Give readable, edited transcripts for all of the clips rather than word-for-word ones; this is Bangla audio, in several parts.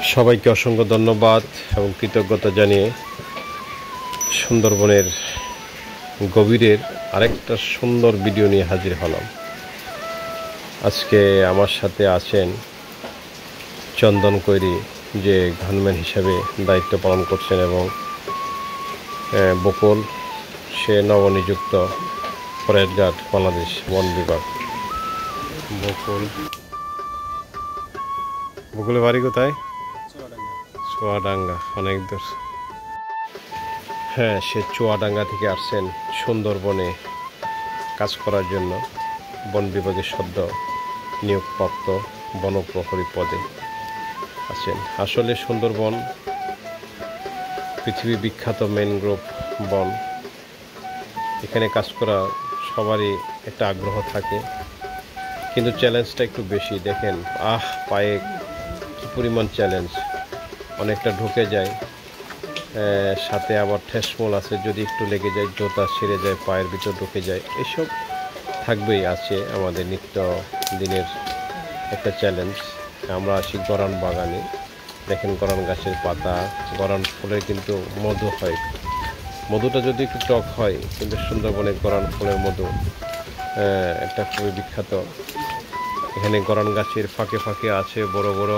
সবাইকে অসংখ্য ধন্যবাদ এবং কৃতজ্ঞতা জানিয়ে সুন্দরবনের গভীরের আরেকটা সুন্দর ভিডিও নিয়ে হাজির হলাম। আজকে আমার সাথে আছেন চন্দন কৈরি, যে গানম্যান হিসেবে দায়িত্ব পালন করছেন, এবং বকুল, সে নবনিযুক্ত ফরেস্ট গার্ড, বাংলাদেশ বন বিভাগ। বকুলের বাড়ি কোথায়? চুয়াডাঙ্গা, অনেক দূর। হ্যাঁ, সে চুয়াডাঙ্গা থেকে আসছেন সুন্দরবনে কাজ করার জন্য। বন বিভাগের সদ্য নিয়োগপ্রাপ্ত বনপ্রহরী পদে আছেন। আসলে সুন্দরবন পৃথিবী বিখ্যাত ম্যানগ্রোভ বন। এখানে কাজ করা সবারই একটা আগ্রহ থাকে, কিন্তু চ্যালেঞ্জটা একটু বেশি। দেখেন পায়ে কী পরিমাণ চ্যালেঞ্জ, অনেকটা ঢুকে যায়, সাথে আবার ঠেসমূল আছে, যদি একটু লেগে যায় জোতা ছিঁড়ে যায়, পায়ের ভিতর ঢুকে যায়, এসব থাকবেই, আছে আমাদের নিত্য দিনের একটা চ্যালেঞ্জ। আমরা আসি গরান বাগানে, দেখেন গরান গাছের পাতা, গরান ফুলের কিন্তু মধু হয়। মধুটা যদি একটু টক হয়, কিন্তু সুন্দরবনের গরান ফুলের মধু একটা খুবই বিখ্যাত। এখানে গরান গাছের ফাঁকে ফাঁকে আছে বড় বড়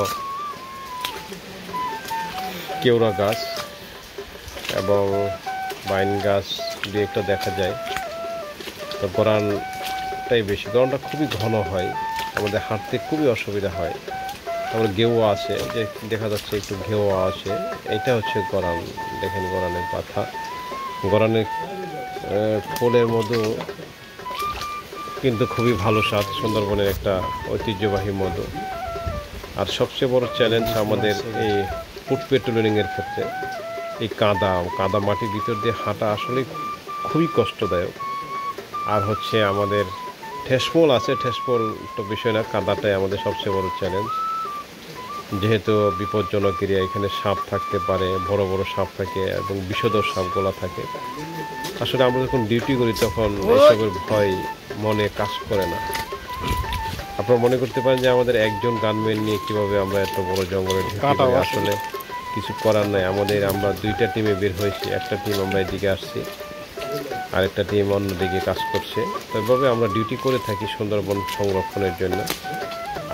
কেওড়া গাছ এবং বাইন গাছ দিয়ে একটা দেখা যায়। তো গরানটাই বেশি, গরানটা খুবই ঘন হয়, আমাদের হাঁটতে খুবই অসুবিধা হয়। তারপরে গেওয়া আছে, যে দেখা যাচ্ছে একটু ঘেওয়া আছে, এটা হচ্ছে গরান। দেখেন গরানের পাতা, গরানের ফুলের মধু কিন্তু খুবই ভালো স্বাদ, সুন্দরবনের একটা ঐতিহ্যবাহী মধু। আর সবচেয়ে বড় চ্যালেঞ্জ আমাদের এই ফুড পেট্রোলিংয়ের ক্ষেত্রে, এই কাদা মাটির ভিতর দিয়ে হাঁটা আসলে খুবই কষ্টদায়ক। আর হচ্ছে আমাদের ঠেসমূল আছে, ঠেসমূল তো বিষয় না, কাদাটাই আমাদের সবচেয়ে বড় চ্যালেঞ্জ। যেহেতু বিপজ্জনক এরিয়া, এখানে সাপ থাকতে পারে, বড় বড় সাপ থাকে এবং বিষধর সাপগুলো থাকে। আসলে আমরা যখন ডিউটি করি তখন এসবের ভয় মনে কাজ করে না। আপনারা মনে করতে পারেন যে আমাদের একজন গানম্যান নিয়ে কীভাবে আমরা এত বড় জঙ্গলে ঢুকে পারি। আসলে কিছু করার নাই, আমরা দুইটা টিমে বের হয়েছি। একটা টিম আমরা এদিকে আসছি, আরেকটা টিম অন্যদিকে কাজ করছে। তবে আমরা ডিউটি করে থাকি সুন্দরবন সংরক্ষণের জন্য।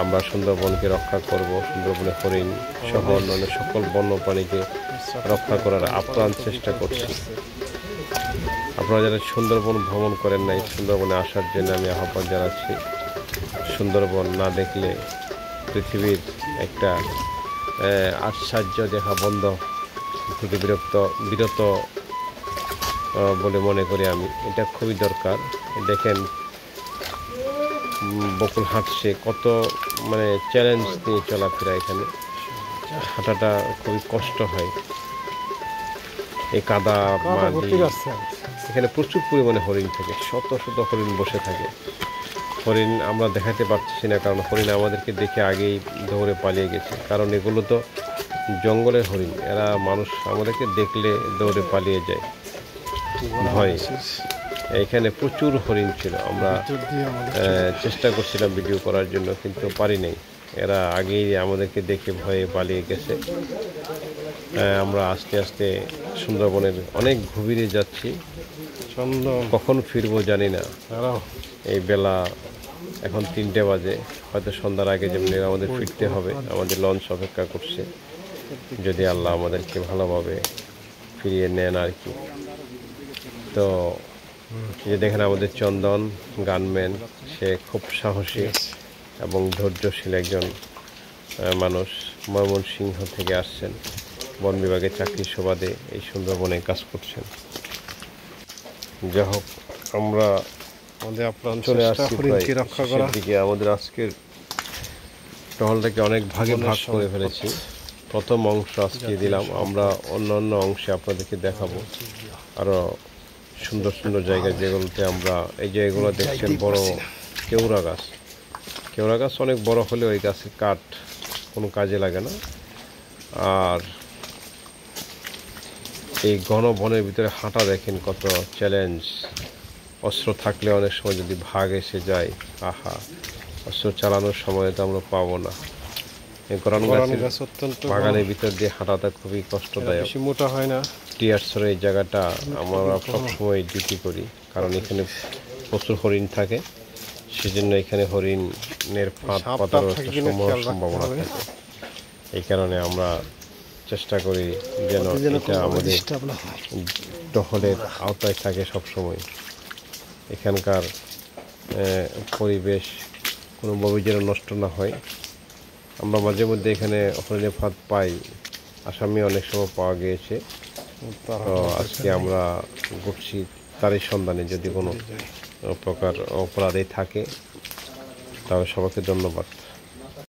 আমরা সুন্দরবনকে রক্ষা করব, সুন্দরবনের হরিণ সহ অন্যান্য সকল বন্যপ্রাণীকে রক্ষা করার আপ্রাণ চেষ্টা করছি। আপনারা যারা সুন্দরবন ভ্রমণ করেন নাই, সুন্দরবনে আসার জন্য আমি আহ্বান জানাচ্ছি। সুন্দরবন না দেখলে পৃথিবীর একটা আশ্চর্য দেখা বন্ধ থেকে বিরত বলে মনে করি আমি। এটা খুবই দরকার। দেখেন বকুল হাঁটছে, কত চ্যালেঞ্জ নিয়ে চলাফেরা। এখানে হাঁটাটা খুবই কষ্ট হয়, এই কাদা মাটি। এখানে প্রচুর পরিমাণে হরিণ থাকে, শত শত হরিণ বসে থাকে। হরিণ আমরা দেখাতে পারছি না, কারণ হরিণ আমাদেরকে দেখে আগেই দৌড়ে পালিয়ে গেছে। কারণ এগুলো তো জঙ্গলের হরিণ, এরা মানুষ আমাদেরকে দেখলে দৌড়ে পালিয়ে যায় ভয়। এখানে প্রচুর হরিণ ছিল, আমরা চেষ্টা করছিলাম ভিডিও করার জন্য, কিন্তু পারি নাই। এরা আগেই আমাদেরকে দেখে ভয়ে পালিয়ে গেছে। আমরা আস্তে আস্তে সুন্দরবনের অনেক গভীরে যাচ্ছি, কখন ফিরবো জানি না। এই বেলা এখন 3টে বাজে, হয়তো সন্ধ্যার আগে যেমনি আমাদের ফিরতে হবে। আমাদের লঞ্চ অপেক্ষা করছে, যদি আল্লাহ আমাদেরকে ভালোভাবে ফিরিয়ে নেন আর কি। তো যে দেখেন আমাদের চন্দন গানম্যান, সে খুব সাহসী এবং ধৈর্যশীল একজন মানুষ। ময়মনসিংহ থেকে আসছেন, বন বিভাগের চাকরির সুবাদে এই সুন্দরবনে কাজ করছেন। যাই হোক, আমরা চলে আসছি দিকে। আমাদের আজকের টহলটাকে অনেক ভাগে ভাগ করে ফেলেছি। প্রথম অংশ আজকে দিলাম, আমরা অন্য অংশে আপনাদেরকে দেখাবো আরো সুন্দর সুন্দর জায়গা, যেগুলোতে আমরা এই যে এগুলো দেখছেন বড় কেওড়া গাছ অনেক বড় হলে ওই গাছের কাঠ কোনো কাজে লাগে না। আর এই ঘন বনের ভিতরে হাঁটা দেখেন কত চ্যালেঞ্জ। অস্ত্র থাকলে অনেক সময় যদি ভাগ এসে যায়, অস্ত্র চালানোর সময় তো আমরা পাবো না। এই গরান গাছ অত্যন্ত বাগানের ভিতর দিয়ে হাঁটাটা খুবই কষ্টদায়ক। বেশি মোটা হয় না। টিয়ারসরের এই জায়গাটা আমরা সবসময় ডিউটি করি, কারণ এখানে প্রচুর হরিণ থাকে, সেজন্য এখানে হরিণের ফাঁদ পাতার সম্ভাবনা থাকে। এই কারণে আমরা চেষ্টা করি যেন এটা আমাদের দখলের আওতায় থাকে সবসময়। এখানকার পরিবেশ কোনোভাবে যেন নষ্ট না হয়। আমরা মাঝে মধ্যে এখানে হরিণের ফাঁদ পাই, আসামি অনেক সময় পাওয়া গিয়েছে। তো আজকে আমরা ঘুরছি তারই সন্ধানে, যদি কোনো প্রকার অপরাধী থাকে। তাহলে সবাইকে ধন্যবাদ।